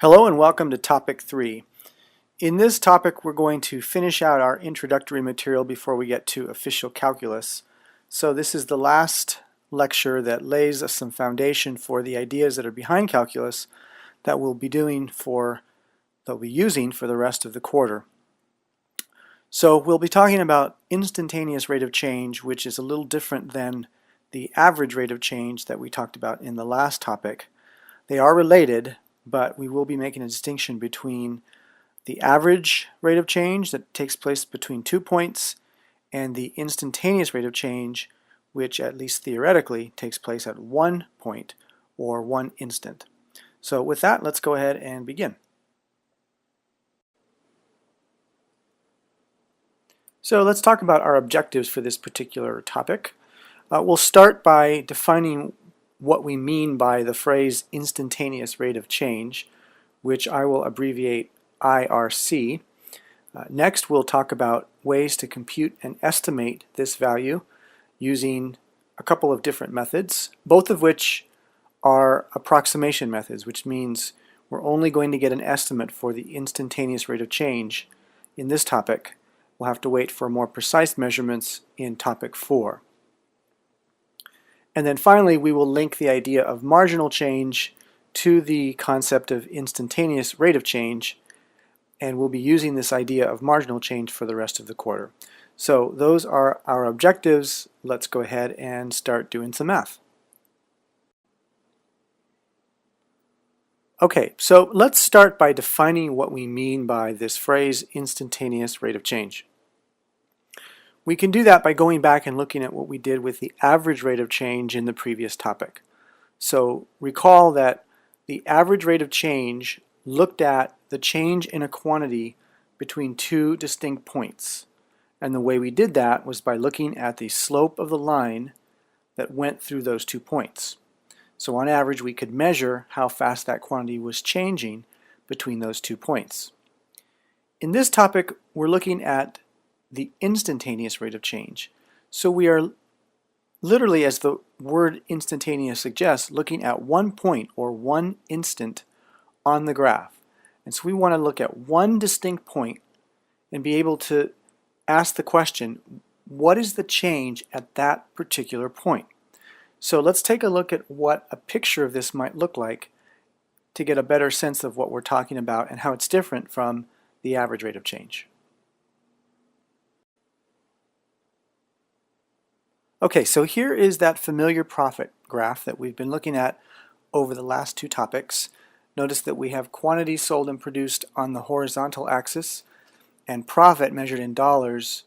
Hello and welcome to Topic 3. In this topic we're going to finish out our introductory material before we get to official calculus. So this is the last lecture that lays some foundation for the ideas that are behind calculus that we'll be using for the rest of the quarter. So we'll be talking about instantaneous rate of change, which is a little different than the average rate of change that we talked about in the last topic. They are related, but we will be making a distinction between the average rate of change that takes place between 2 points and the instantaneous rate of change, which at least theoretically takes place at 1 point or 1 instant. So with that, let's go ahead and begin. So let's talk about our objectives for this particular topic. We'll start by defining what we mean by the phrase instantaneous rate of change, which I will abbreviate IRC. Next, we'll talk about ways to compute and estimate this value using a couple of different methods, both of which are approximation methods, which means we're only going to get an estimate for the instantaneous rate of change in this topic. We'll have to wait for more precise measurements in topic 4. And then finally, we will link the idea of marginal change to the concept of instantaneous rate of change, and we'll be using this idea of marginal change for the rest of the quarter. So those are our objectives. Let's go ahead and start doing some math. Okay, so let's start by defining what we mean by this phrase instantaneous rate of change. We can do that by going back and looking at what we did with the average rate of change in the previous topic. So recall that the average rate of change looked at the change in a quantity between two distinct points. And the way we did that was by looking at the slope of the line that went through those 2 points. So on average, we could measure how fast that quantity was changing between those 2 points. In this topic, we're looking at the instantaneous rate of change. So we are literally, as the word instantaneous suggests, looking at 1 point or 1 instant on the graph. And so we want to look at one distinct point and be able to ask the question, what is the change at that particular point? So let's take a look at what a picture of this might look like to get a better sense of what we're talking about and how it's different from the average rate of change. Okay, so here is that familiar profit graph that we've been looking at over the last 2 topics. Notice that we have quantities sold and produced on the horizontal axis and profit measured in dollars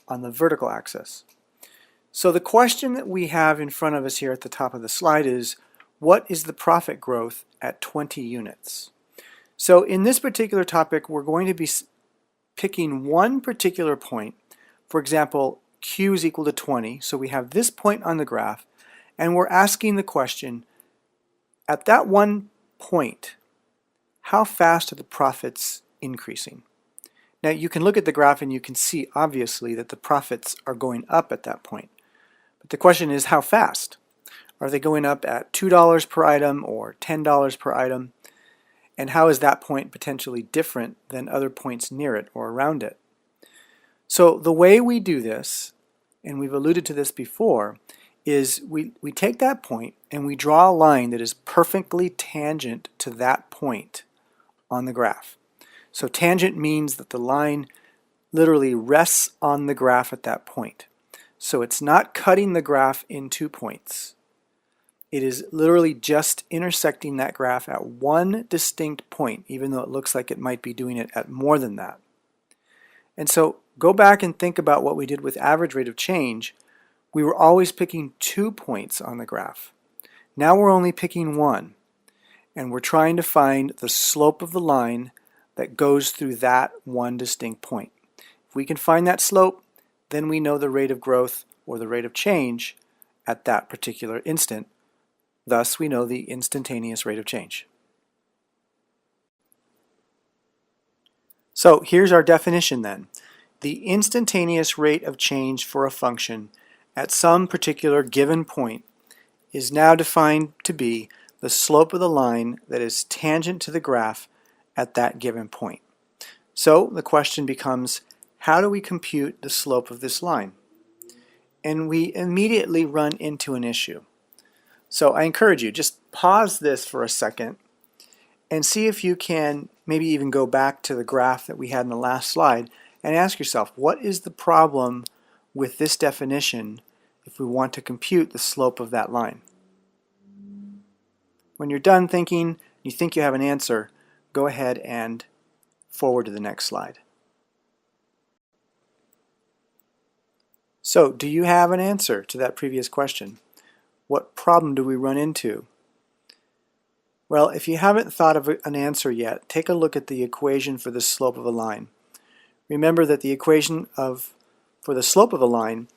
on the vertical axis. So the question that we have in front of us here at the top of the slide is, what is the profit growth at 20 units? So in this particular topic, we're going to be picking one particular point. For example, Q is equal to 20, so we have this point on the graph, and we're asking the question, at that one point, how fast are the profits increasing? Now you can look at the graph and you can see obviously that the profits are going up at that point. But the question is, how fast? Are they going up at $2 per item or $10 per item? And how is that point potentially different than other points near it or around it? So the way we do this, and we've alluded to this before, is we take that point and we draw a line that is perfectly tangent to that point on the graph. So tangent means that the line literally rests on the graph at that point. So it's not cutting the graph in 2 points. It is literally just intersecting that graph at one distinct point, even though it looks like it might be doing it at more than that. And so go back and think about what we did with average rate of change. We were always picking 2 points on the graph. Now we're only picking 1, and we're trying to find the slope of the line that goes through that one distinct point. If we can find that slope, then we know the rate of growth or the rate of change at that particular instant. Thus, we know the instantaneous rate of change. So here's our definition then. The instantaneous rate of change for a function at some particular given point is now defined to be the slope of the line that is tangent to the graph at that given point. So the question becomes, how do we compute the slope of this line? And we immediately run into an issue. So I encourage you, just pause this for a second and see if you can maybe even go back to the graph that we had in the last slide and ask yourself, what is the problem with this definition if we want to compute the slope of that line? When you're done thinking, you think you have an answer, go ahead and forward to the next slide. So, do you have an answer to that previous question? What problem do we run into? Well, if you haven't thought of an answer yet, take a look at the equation for the slope of a line. Remember that the equation for the slope of a line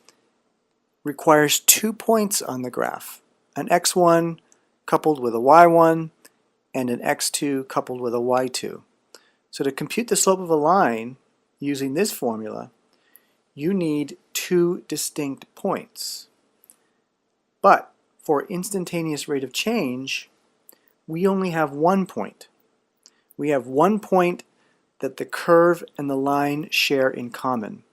requires 2 points on the graph, an x1 coupled with a y1 and an x2 coupled with a y2. So to compute the slope of a line using this formula, you need 2 distinct points. But for instantaneous rate of change, we only have 1 point. We have 1 point that the curve and the line share in common.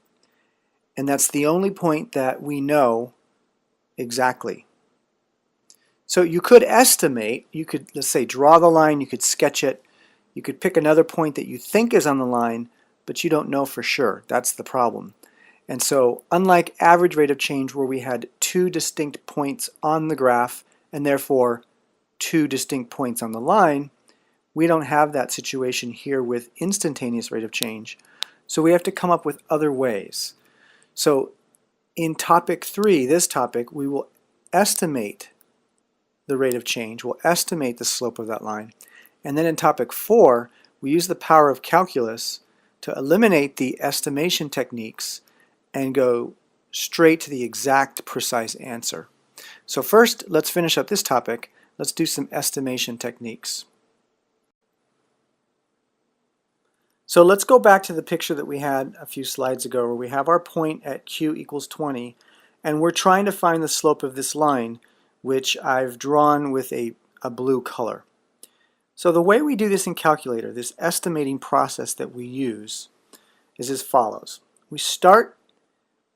And that's the only point that we know exactly. So you could estimate, you could, let's say, draw the line, you could sketch it, you could pick another point that you think is on the line, but you don't know for sure. That's the problem. And so, unlike average rate of change where we had 2 distinct points on the graph and therefore 2 distinct points on the line, we don't have that situation here with instantaneous rate of change. So we have to come up with other ways. So in topic 3, this topic, we will estimate the rate of change, we'll estimate the slope of that line. And then in topic 4, we use the power of calculus to eliminate the estimation techniques and go straight to the exact precise answer. So first, let's finish up this topic. Let's do some estimation techniques. So let's go back to the picture that we had a few slides ago where we have our point at q equals 20 and we're trying to find the slope of this line, which I've drawn with a blue color. So the way we do this in Calculator, this estimating process that we use, is as follows. We start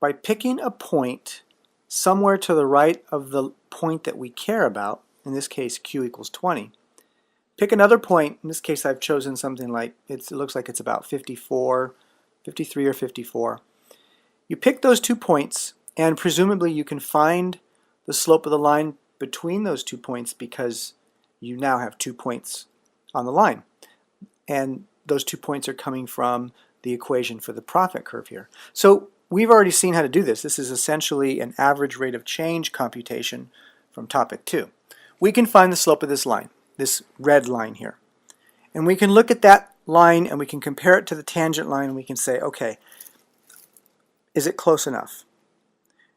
by picking a point somewhere to the right of the point that we care about, in this case q equals 20. Pick another point, in this case I've chosen something like, it looks like it's about 54, 53 or 54. You pick those 2 points and presumably you can find the slope of the line between those 2 points because you now have 2 points on the line. And those 2 points are coming from the equation for the profit curve here. So we've already seen how to do this. This is essentially an average rate of change computation from topic 2. We can find the slope of this line, this red line here. And we can look at that line and we can compare it to the tangent line and we can say, okay, is it close enough?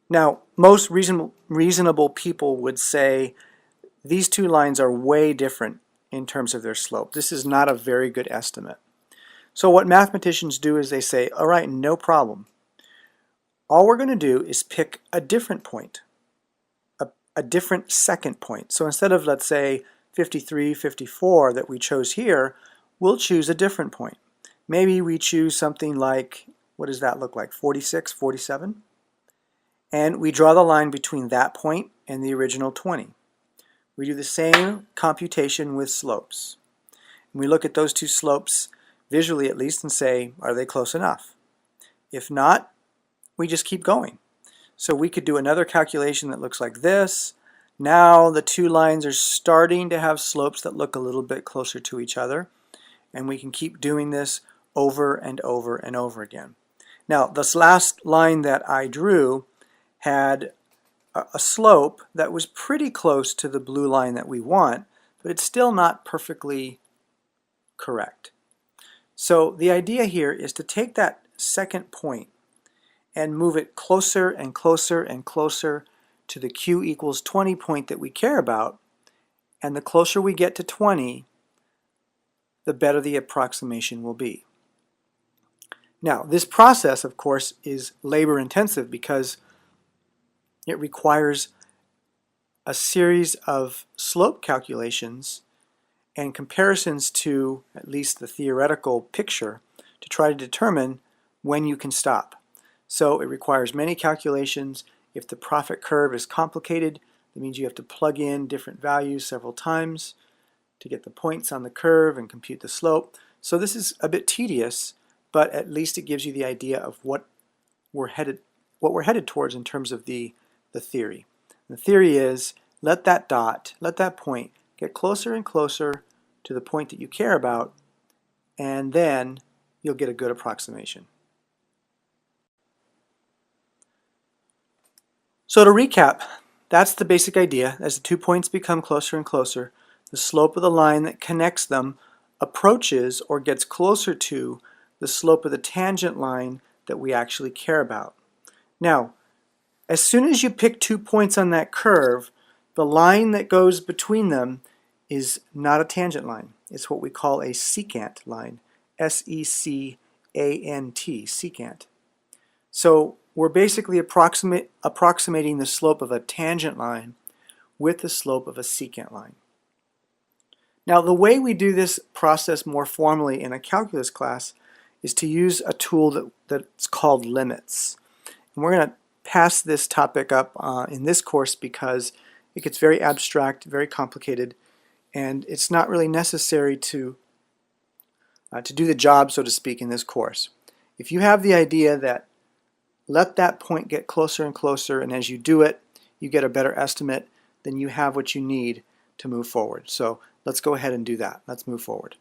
Now, most reasonable people would say these 2 lines are way different in terms of their slope. This is not a very good estimate. So what mathematicians do is they say, all right, no problem. All we're going to do is pick a different point, a different second point. So instead of, let's say, 53, 54 that we chose here, we'll choose a different point. Maybe we choose something like, what does that look like, 46, 47? And we draw the line between that point and the original 20. We do the same computation with slopes. And we look at those 2 slopes, visually at least, and say, are they close enough? If not, we just keep going. So we could do another calculation that looks like this. Now the 2 lines are starting to have slopes that look a little bit closer to each other. And we can keep doing this over and over and over again. Now, this last line that I drew had a slope that was pretty close to the blue line that we want, but it's still not perfectly correct. So the idea here is to take that second point and move it closer and closer and closer to the q equals 20 point that we care about, and the closer we get to 20, the better the approximation will be. Now, this process, of course, is labor intensive because it requires a series of slope calculations and comparisons to at least the theoretical picture to try to determine when you can stop. So it requires many calculations. If the profit curve is complicated, that means you have to plug in different values several times to get the points on the curve and compute the slope. So this is a bit tedious, but at least it gives you the idea of what we're headed towards in terms of the theory. The theory is let that point get closer and closer to the point that you care about, and then you'll get a good approximation. So to recap, that's the basic idea. As the 2 points become closer and closer, the slope of the line that connects them approaches or gets closer to the slope of the tangent line that we actually care about. Now, as soon as you pick 2 points on that curve, the line that goes between them is not a tangent line. It's what we call a secant line. S-E-C-A-N-T, secant. So we're basically approximating the slope of a tangent line with the slope of a secant line. Now, the way we do this process more formally in a calculus class is to use a tool that's called limits. And we're going to pass this topic up in this course because it gets very abstract, very complicated, and it's not really necessary to do the job, so to speak, in this course. If you have the idea that let that point get closer and closer, and as you do it, you get a better estimate, then you have what you need to move forward. So let's go ahead and do that. Let's move forward.